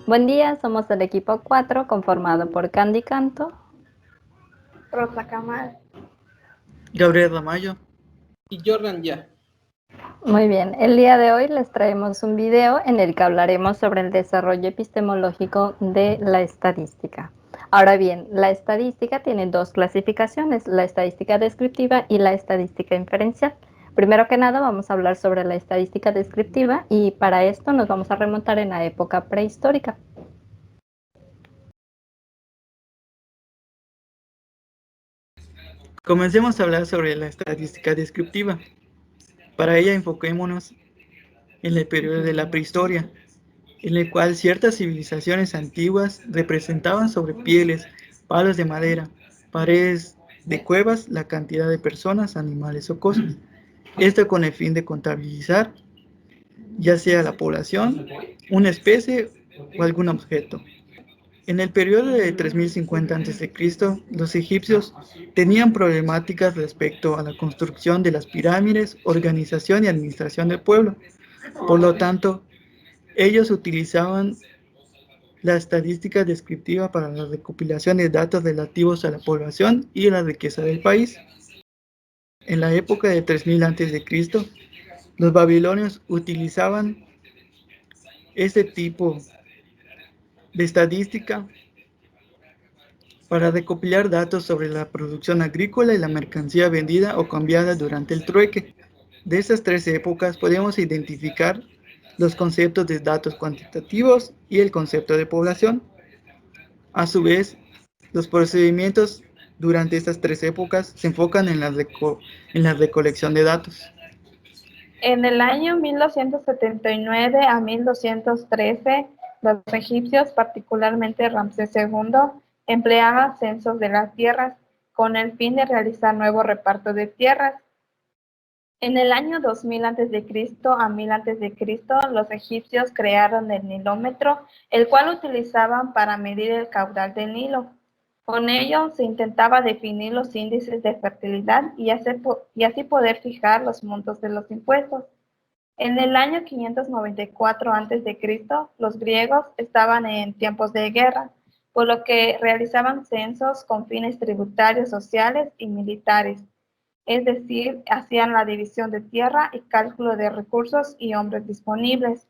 Buen día, somos el equipo 4 conformado por Candy Canto, Rosa Camal, Gabriel Ramayo y Jordan Ya. Muy bien, el día de hoy les traemos un video en el que hablaremos sobre el desarrollo epistemológico de la estadística. Ahora bien, la estadística tiene dos clasificaciones, la estadística descriptiva y la estadística inferencial. Primero que nada vamos a hablar sobre la estadística descriptiva y para esto nos vamos a remontar en la época prehistórica. Comencemos a hablar sobre la estadística descriptiva. Para ella enfoquémonos en el periodo de la prehistoria, en el cual ciertas civilizaciones antiguas representaban sobre pieles, palos de madera, paredes de cuevas la cantidad de personas, animales o cosas. Esto con el fin de contabilizar ya sea la población, una especie o algún objeto. En el periodo de 3050 a.C., los egipcios tenían problemáticas respecto a la construcción de las pirámides, organización y administración del pueblo. Por lo tanto, ellos utilizaban la estadística descriptiva para la recopilación de datos relativos a la población y la riqueza del país. En la época de 3000 a.C., los babilonios utilizaban este tipo de estadística para recopilar datos sobre la producción agrícola y la mercancía vendida o cambiada durante el trueque. De estas tres épocas podemos identificar los conceptos de datos cuantitativos y el concepto de población. A su vez, los procedimientos durante estas tres épocas se enfocan en la recolección de datos. en el año 1279 a 1213, los egipcios, particularmente Ramsés II, empleaban censos de las tierras con el fin de realizar nuevo reparto de tierras. En el año 2000 a.C. a 1000 a.C., los egipcios crearon el nilómetro, el cual utilizaban para medir el caudal del Nilo. Con ello se intentaba definir los índices de fertilidad y así poder fijar los montos de los impuestos. En el año 594 a.C., los griegos estaban en tiempos de guerra, por lo que realizaban censos con fines tributarios, sociales y militares. Es decir, hacían la división de tierra y cálculo de recursos y hombres disponibles.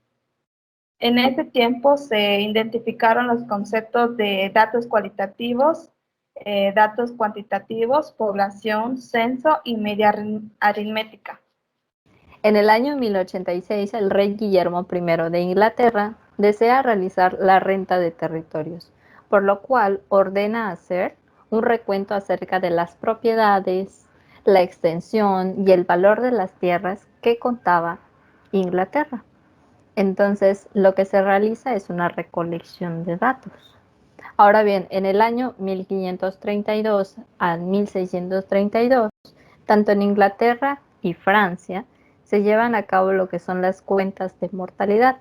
En ese tiempo se identificaron los conceptos de datos cualitativos, datos cuantitativos, población, censo y media aritmética. En el año 1086, el rey Guillermo I de Inglaterra desea realizar la renta de territorios, por lo cual ordena hacer un recuento acerca de las propiedades, la extensión y el valor de las tierras que contaba Inglaterra. Entonces, lo que se realiza es una recolección de datos. Ahora bien, en el año 1532 a 1632, tanto en Inglaterra y Francia, se llevan a cabo lo que son las cuentas de mortalidad.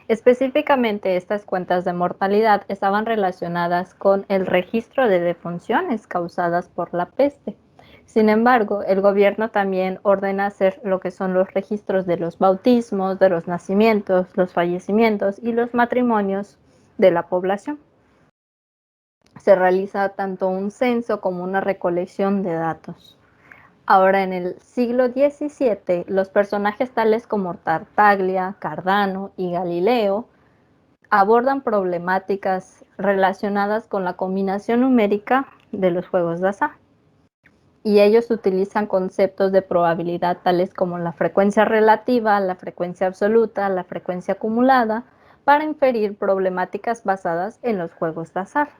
Específicamente, estas cuentas de mortalidad estaban relacionadas con el registro de defunciones causadas por la peste. Sin embargo, el gobierno también ordena hacer lo que son los registros de los bautismos, de los nacimientos, los fallecimientos y los matrimonios de la población. Se realiza tanto un censo como una recolección de datos. Ahora, en el siglo XVII, los personajes tales como Tartaglia, Cardano y Galileo abordan problemáticas relacionadas con la combinación numérica de los juegos de azar. Y ellos utilizan conceptos de probabilidad tales como la frecuencia relativa, la frecuencia absoluta, la frecuencia acumulada, para inferir problemáticas basadas en los juegos de azar.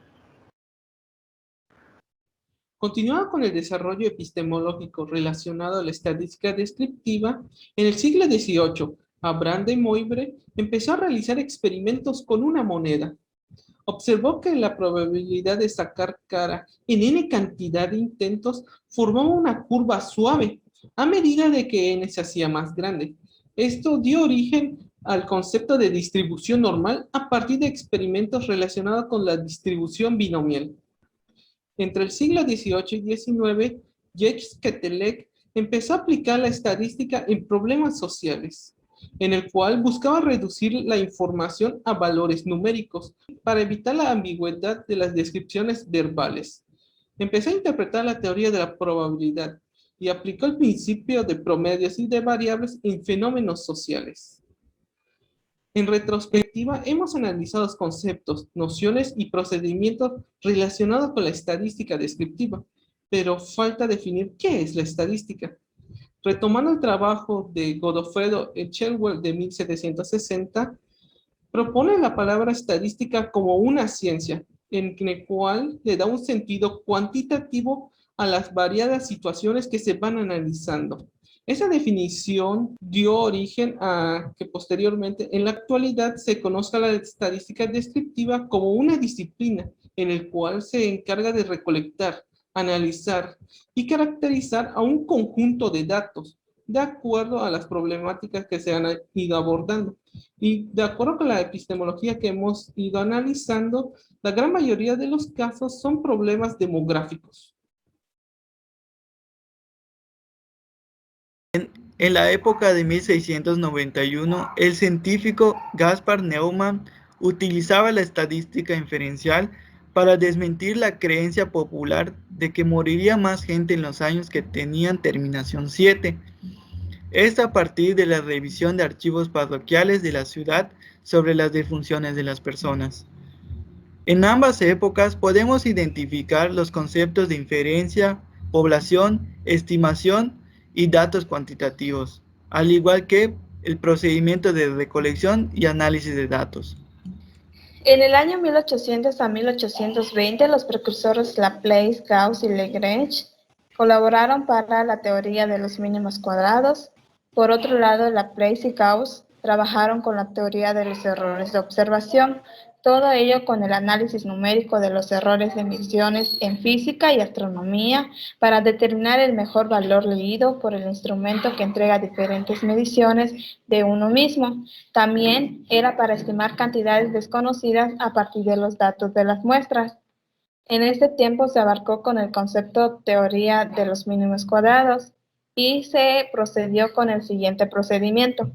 Continuando con el desarrollo epistemológico relacionado a la estadística descriptiva, en el siglo XVIII, Abraham de Moivre empezó a realizar experimentos con una moneda. Observó que la probabilidad de sacar cara en n cantidad de intentos formaba una curva suave a medida de que n se hacía más grande. Esto dio origen al concepto de distribución normal a partir de experimentos relacionados con la distribución binomial. Entre el siglo XVIII y XIX, Jacques Quetelet empezó a aplicar la estadística en problemas sociales. en el cual buscaba reducir la información a valores numéricos para evitar la ambigüedad de las descripciones verbales. Empezó a interpretar la teoría de la probabilidad y aplicó el principio de promedios y de variables en fenómenos sociales. En retrospectiva, hemos analizado los conceptos, nociones y procedimientos relacionados con la estadística descriptiva, pero falta definir qué es la estadística. Retomando el trabajo de Godofredo Echelwell de 1760, propone la palabra estadística como una ciencia, en la cual le da un sentido cuantitativo a las variadas situaciones que se van analizando. Esa definición dio origen a que posteriormente en la actualidad se conozca la estadística descriptiva como una disciplina en la cual se encarga de recolectar, analizar y caracterizar a un conjunto de datos de acuerdo a las problemáticas que se han ido abordando. Y de acuerdo con la epistemología que hemos ido analizando, la gran mayoría de los casos son problemas demográficos. En la época de 1691, el científico Gaspar Neumann utilizaba la estadística inferencial para desmentir la creencia popular de que moriría más gente en los años que tenían terminación 7. Esto a partir de la revisión de archivos parroquiales de la ciudad sobre las defunciones de las personas. En ambas épocas podemos identificar los conceptos de inferencia, población, estimación y datos cuantitativos, al igual que el procedimiento de recolección y análisis de datos. En el año 1800 a 1820, los precursores Laplace, Gauss y Lagrange colaboraron para la teoría de los mínimos cuadrados. Por otro lado, Laplace y Gauss trabajaron con la teoría de los errores de observación, todo ello con el análisis numérico de los errores de mediciones en física y astronomía para determinar el mejor valor leído por el instrumento que entrega diferentes mediciones de uno mismo. También era para estimar cantidades desconocidas a partir de los datos de las muestras. En este tiempo se abarcó con el concepto teoría de los mínimos cuadrados y se procedió con el siguiente procedimiento.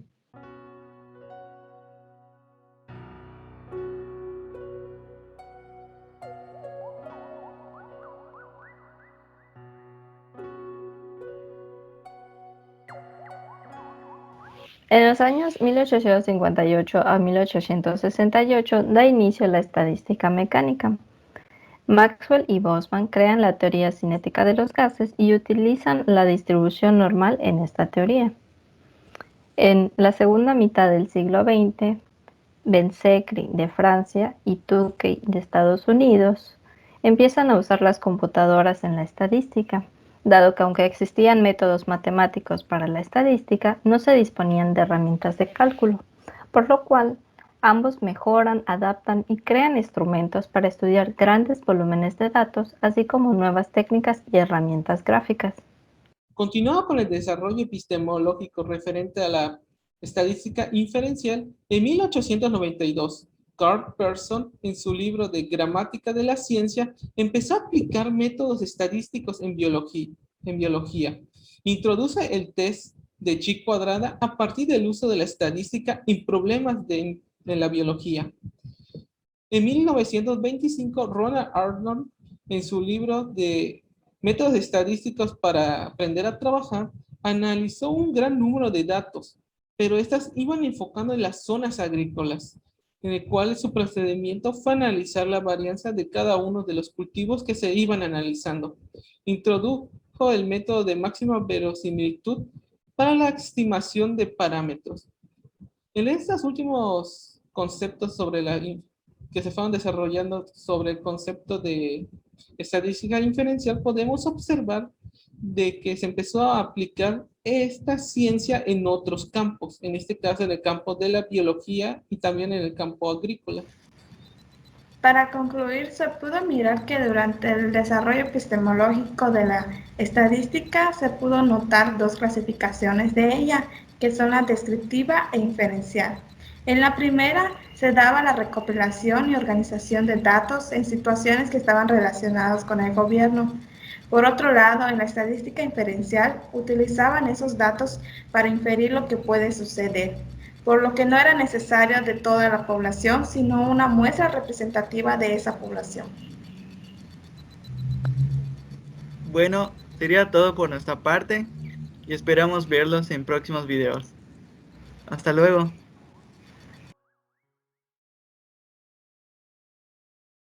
En los años 1858 a 1868 da inicio la estadística mecánica. Maxwell y Boltzmann crean la teoría cinética de los gases y utilizan la distribución normal en esta teoría. En la segunda mitad del siglo XX, Ben-Secri de Francia y Tukey de Estados Unidos empiezan a usar las computadoras en la estadística, dado que aunque existían métodos matemáticos para la estadística, no se disponían de herramientas de cálculo, por lo cual ambos mejoran, adaptan y crean instrumentos para estudiar grandes volúmenes de datos, así como nuevas técnicas y herramientas gráficas. Continuando con el desarrollo epistemológico referente a la estadística inferencial, en 1892, Carl Pearson, en su libro de Gramática de la Ciencia, empezó a aplicar métodos estadísticos en biología. Introduce el test de chi cuadrada a partir del uso de la estadística en problemas en la biología. En 1925, Ronald Arnold, en su libro de Métodos estadísticos para aprender a trabajar, analizó un gran número de datos, pero estas iban enfocando en las zonas agrícolas, en el cual su procedimiento fue analizar la varianza de cada uno de los cultivos que se iban analizando. Introdujo el método de máxima verosimilitud para la estimación de parámetros. En estos últimos conceptos que se fueron desarrollando sobre el concepto de estadística inferencial, podemos observar de que se empezó a aplicar esta ciencia en otros campos, en este caso en el campo de la biología y también en el campo agrícola. Para concluir, se pudo mirar que durante el desarrollo epistemológico de la estadística se pudo notar dos clasificaciones de ella, que son la descriptiva e inferencial. En la primera se daba la recopilación y organización de datos en situaciones que estaban relacionadas con el gobierno. Por otro lado, en la estadística inferencial utilizaban esos datos para inferir lo que puede suceder, por lo que no era necesario de toda la población, sino una muestra representativa de esa población. Bueno, sería todo por nuestra parte y esperamos verlos en próximos videos. Hasta luego.